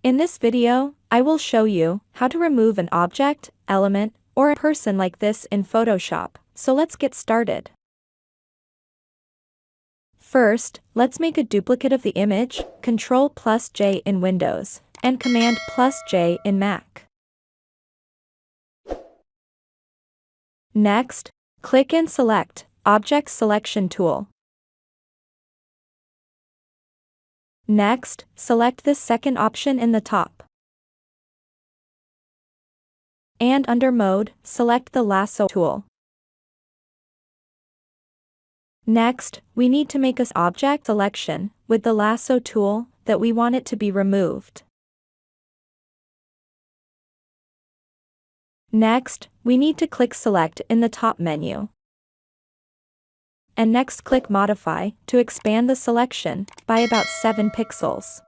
In this video, I will show you how to remove an object, element, or a person like this in Photoshop, so let's get started. First, let's make a duplicate of the image, Ctrl+J in Windows, and Command+J in Mac. Next, click and select Object Selection tool. Next, select this second option in the top. And under Mode, select the Lasso tool. Next, we need to make an object selection with the Lasso tool that we want it to be removed. Next, we need to click Select in the top menu. And next click Modify to expand the selection by about 7 pixels.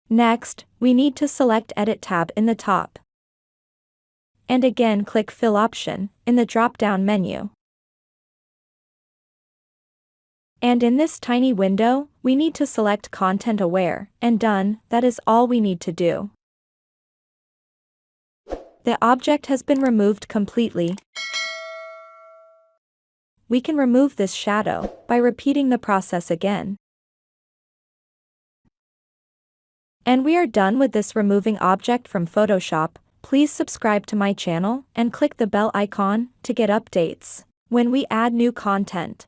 Next, we need to select Edit tab in the top. And again click Fill option in the drop-down menu. And in this tiny window, we need to select Content Aware, and done, that is all we need to do. The object has been removed completely. We can remove this shadow by repeating the process again. And we are done with this removing object from Photoshop. Please subscribe to my channel and click the bell icon to get updates when we add new content.